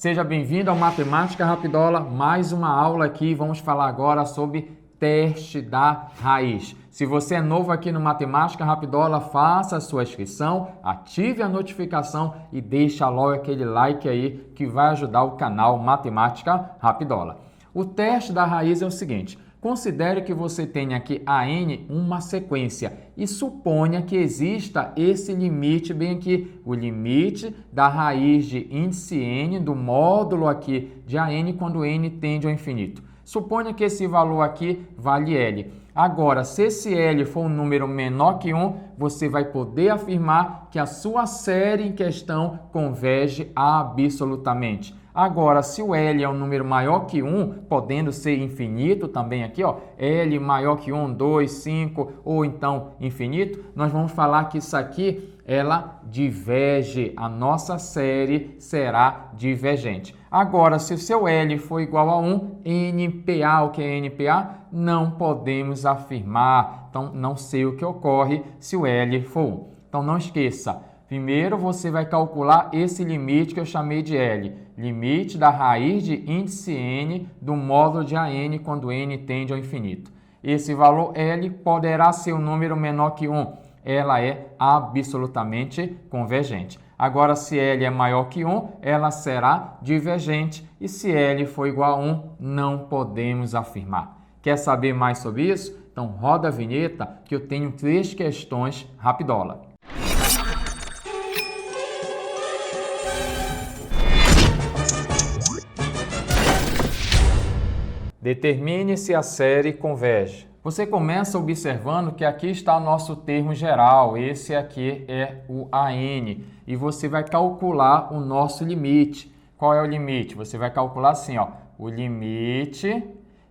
Seja bem-vindo ao Matemática Rapidola, mais uma aula aqui. Vamos falar agora sobre teste da raiz. Se você é novo aqui no Matemática Rapidola, faça a sua inscrição, ative a notificação e deixa logo aquele like aí que vai ajudar o canal Matemática Rapidola. O teste da raiz é o seguinte: considere que você tenha aqui a n uma sequência e suponha que exista esse limite bem aqui, o limite da raiz de índice n do módulo aqui de an quando n tende ao infinito. Suponha que esse valor aqui vale L. Agora, se esse L for um número menor que 1, você vai poder afirmar que a sua série em questão converge absolutamente. Agora, se o L é um número maior que 1, podendo ser infinito também aqui, ó, L maior que 1, 2, 5 ou então infinito, nós vamos falar que isso aqui, ela diverge, a nossa série será divergente. Agora, se o seu L for igual a 1, NPA, o que é NPA? Não podemos afirmar, então não sei o que ocorre se o L for 1. Então não esqueça, primeiro você vai calcular esse limite que eu chamei de L, limite da raiz de índice n do módulo de an quando n tende ao infinito. Esse valor L poderá ser um número menor que 1, ela é absolutamente convergente. Agora, se L é maior que 1, ela será divergente e se L for igual a 1, não podemos afirmar. Quer saber mais sobre isso? Então roda a vinheta que eu tenho 3 questões rapidola. Determine se a série converge. Você começa observando que aqui está o nosso termo geral, esse aqui é o AN, e você vai calcular o nosso limite. Qual é o limite? Você vai calcular assim, ó, o limite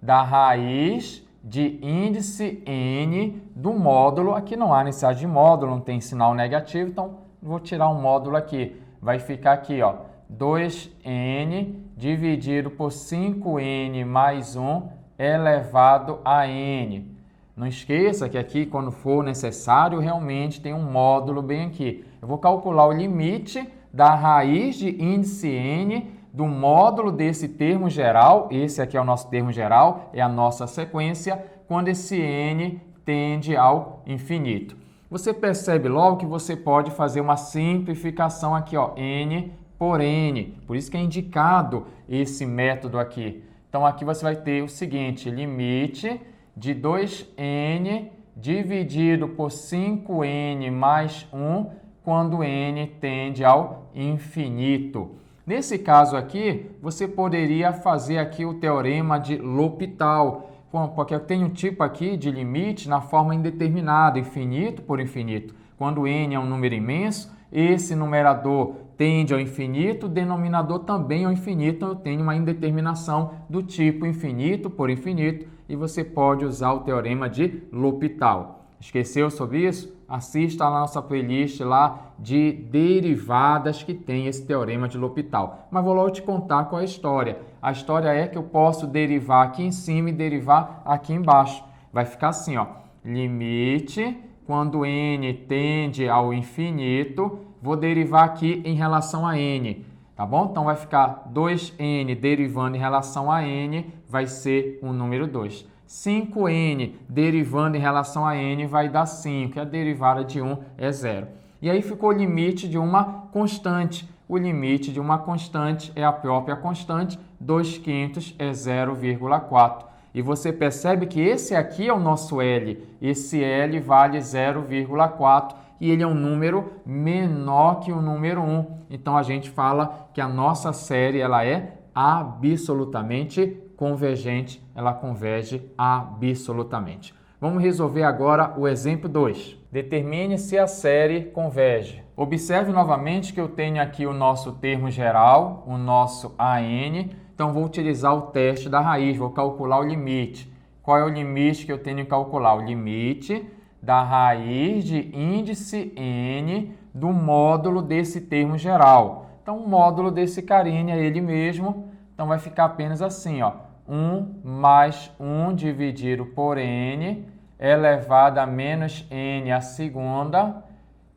da raiz de índice n do módulo. Aqui não há necessidade de módulo, não tem sinal negativo, então vou tirar um módulo aqui. Vai ficar aqui, ó, 2n dividido por 5n mais 1 elevado a n. Não esqueça que aqui, quando for necessário, realmente tem um módulo bem aqui. Eu vou calcular o limite da raiz de índice n do módulo desse termo geral. Esse aqui é o nosso termo geral, é a nossa sequência, quando esse n tende ao infinito. Você percebe logo que você pode fazer uma simplificação aqui, ó, n por n. Por isso que é indicado esse método aqui. Então, aqui você vai ter o seguinte, limite de 2n dividido por 5n mais 1 quando n tende ao infinito. Nesse caso aqui, você poderia fazer aqui o teorema de L'Hopital, porque eu tenho um tipo aqui de limite na forma indeterminada, infinito por infinito. Quando n é um número imenso, esse numerador tende ao infinito, o denominador também ao infinito, então eu tenho uma indeterminação do tipo infinito por infinito e você pode usar o teorema de L'Hopital. Esqueceu sobre isso? Assista a nossa playlist lá de derivadas que tem esse teorema de L'Hopital. Mas vou logo te contar qual é a história. A história é que eu posso derivar aqui em cima e derivar aqui embaixo. Vai ficar assim, ó, limite quando n tende ao infinito, vou derivar aqui em relação a n, tá bom? Então vai ficar 2n derivando em relação a n, vai ser o número 2. 5n derivando em relação a n vai dar 5, e a derivada de 1 é 0. E aí ficou o limite de uma constante. O limite de uma constante é a própria constante, 2/5 é 0,4. E você percebe que esse aqui é o nosso L. Esse L vale 0,4 e ele é um número menor que o número 1. Então, a gente fala que a nossa série ela é absolutamente convergente. Ela converge absolutamente. Vamos resolver agora o exemplo 2. Determine se a série converge. Observe novamente que eu tenho aqui o nosso termo geral, o nosso AN. Então, vou utilizar o teste da raiz, vou calcular o limite. Qual é o limite que eu tenho que calcular? O limite da raiz de índice n do módulo desse termo geral. Então, o módulo desse carinha é ele mesmo. Então, vai ficar apenas assim, ó, 1 mais 1 dividido por n elevado a menos n à segunda.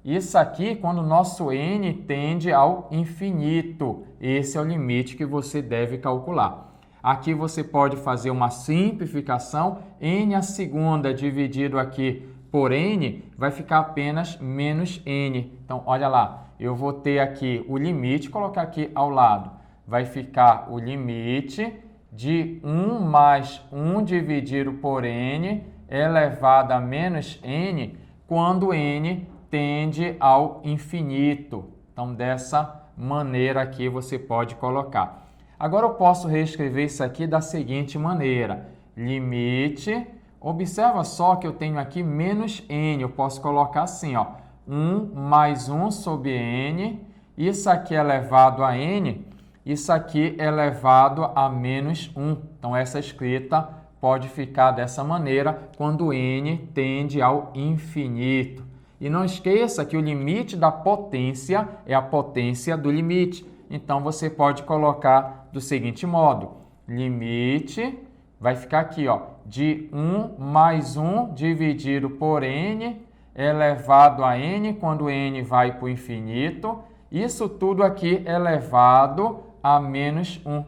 Isso aqui quando o nosso n tende ao infinito. Esse é o limite que você deve calcular. Aqui você pode fazer uma simplificação. N a segunda dividido aqui por n vai ficar apenas menos n. Então, olha lá, eu vou ter aqui o limite, colocar aqui ao lado. Vai ficar o limite de 1 mais 1 dividido por n elevado a menos n quando n tende ao infinito. Então, dessa maneira aqui você pode colocar. Agora eu posso reescrever isso aqui da seguinte maneira. Limite, observa só que eu tenho aqui menos n, eu posso colocar assim, ó, 1 mais 1 sobre n, isso aqui é elevado a n, isso aqui é elevado a menos 1. Então, essa escrita pode ficar dessa maneira quando n tende ao infinito. E não esqueça que o limite da potência é a potência do limite. Então, você pode colocar do seguinte modo. Limite vai ficar aqui, ó, de 1 mais 1 dividido por n elevado a n quando n vai para o infinito. Isso tudo aqui elevado a menos 1.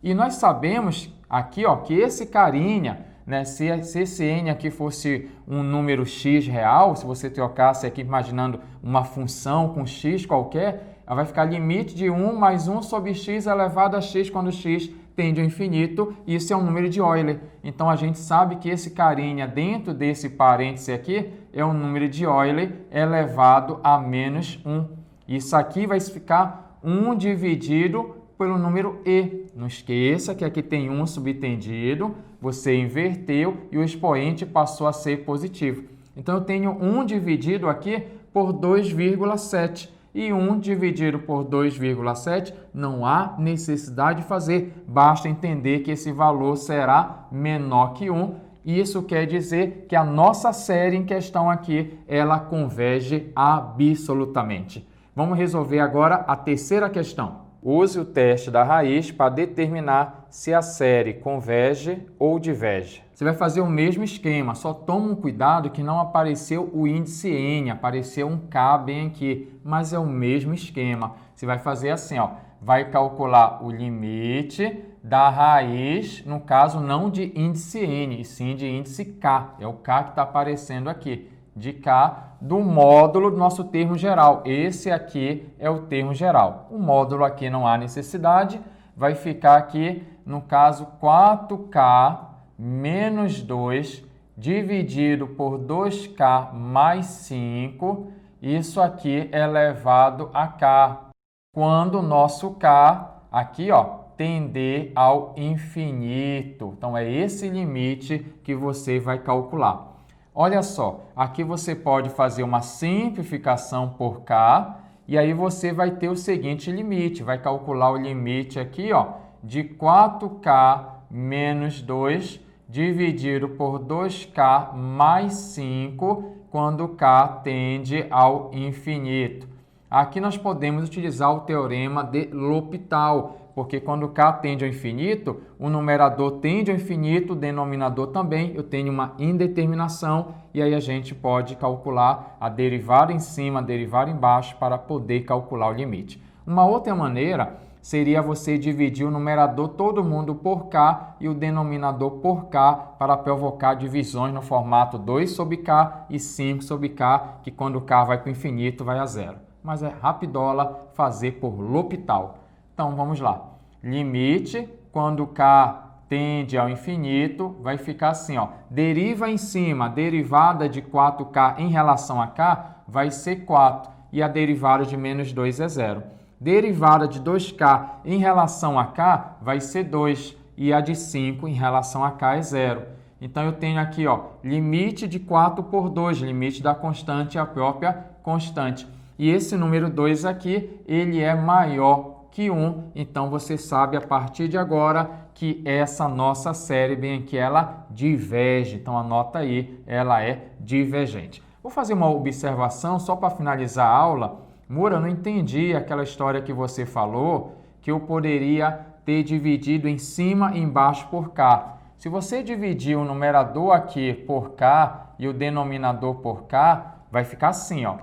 E nós sabemos aqui, ó, que esse carinha, né, se esse n aqui fosse um número x real, se você trocasse aqui imaginando uma função com x qualquer, ela vai ficar limite de 1 mais 1 sobre x elevado a x quando x tende ao infinito. Isso é um número de Euler. Então, a gente sabe que esse carinha dentro desse parêntese aqui é um número de Euler elevado a menos 1. Isso aqui vai ficar 1 dividido pelo número e. Não esqueça que aqui tem 1 subtendido, você inverteu e o expoente passou a ser positivo. Então, eu tenho 1 dividido aqui por 2,7. E 1 dividido por 2,7 não há necessidade de fazer. Basta entender que esse valor será menor que 1. E isso quer dizer que a nossa série em questão aqui, ela converge absolutamente. Vamos resolver agora a terceira questão. Use o teste da raiz para determinar se a série converge ou diverge. Você vai fazer o mesmo esquema, só toma um cuidado que não apareceu o índice n, apareceu um k bem aqui, mas é o mesmo esquema. Você vai fazer assim, ó, vai calcular o limite da raiz, no caso não de índice n, e sim de índice k, é o k que está aparecendo aqui, de k do módulo do nosso termo geral. Esse aqui é o termo geral. O módulo aqui não há necessidade, vai ficar aqui, no caso, 4k menos 2 dividido por 2k mais 5, isso aqui é elevado a k, quando o nosso k, aqui, ó, tender ao infinito. Então, é esse limite que você vai calcular. Olha só, aqui você pode fazer uma simplificação por k, e aí você vai ter o seguinte limite, vai calcular o limite aqui, ó, de 4k menos 2 dividido por 2k mais 5, quando k tende ao infinito. Aqui nós podemos utilizar o teorema de L'Hopital, porque quando k tende ao infinito, o numerador tende ao infinito, o denominador também, eu tenho uma indeterminação, e aí a gente pode calcular a derivada em cima, a derivada embaixo, para poder calcular o limite. Uma outra maneira seria você dividir o numerador todo mundo por k e o denominador por k para provocar divisões no formato 2 sobre k e 5 sobre k, que quando k vai para o infinito vai a zero. Mas é rapidola fazer por L'Hopital. Então, vamos lá. Limite, quando k tende ao infinito, vai ficar assim, ó. Deriva em cima, a derivada de 4k em relação a k vai ser 4. E a derivada de menos 2 é 0. Derivada de 2k em relação a k vai ser 2. E a de 5 em relação a k é 0. Então, eu tenho aqui, ó, limite de 4 por 2. Limite da constante é a própria constante. E esse número 2 aqui, ele é maior que 1. Então, você sabe a partir de agora que essa nossa série bem aqui, ela diverge. Então, anota aí, ela é divergente. Vou fazer uma observação só para finalizar a aula. Moura, eu não entendi aquela história que você falou, que eu poderia ter dividido em cima e embaixo por k. Se você dividir o numerador aqui por k e o denominador por k, vai ficar assim, ó.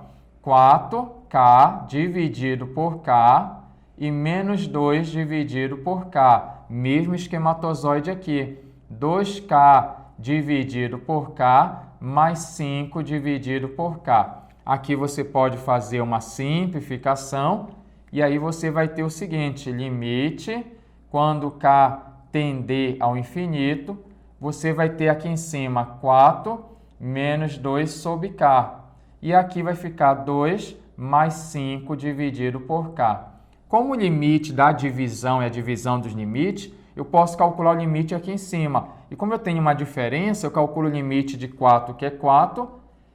4K dividido por K e menos 2 dividido por K. Mesmo esquematozoide aqui. 2K dividido por K mais 5 dividido por K. Aqui você pode fazer uma simplificação e aí você vai ter o seguinte, limite, quando K tender ao infinito, você vai ter aqui em cima 4 menos 2 sobre K. E aqui vai ficar 2 mais 5 dividido por K. Como o limite da divisão é a divisão dos limites, eu posso calcular o limite aqui em cima. E como eu tenho uma diferença, eu calculo o limite de 4, que é 4,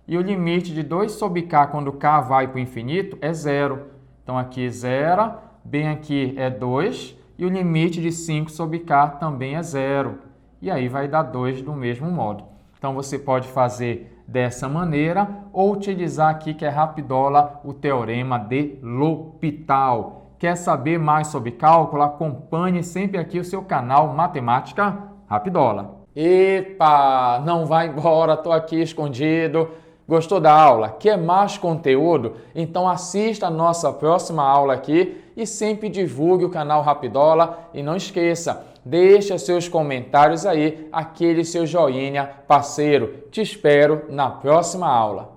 e o limite de 2 sobre K, quando K vai para o infinito, é 0. Então, aqui 0, bem aqui é 2, e o limite de 5 sobre K também é 0. E aí vai dar 2 do mesmo modo. Então, você pode fazer dessa maneira ou utilizar aqui, que é rapidola, o teorema de L'Hopital. Quer saber mais sobre cálculo? Acompanhe sempre aqui o seu canal Matemática Rapidola. Epa, não vai embora, estou aqui escondido. Gostou da aula? Quer mais conteúdo? Então assista a nossa próxima aula aqui e sempre divulgue o canal Rapidola. E não esqueça, deixa seus comentários aí, aquele seu joinha parceiro. Te espero na próxima aula.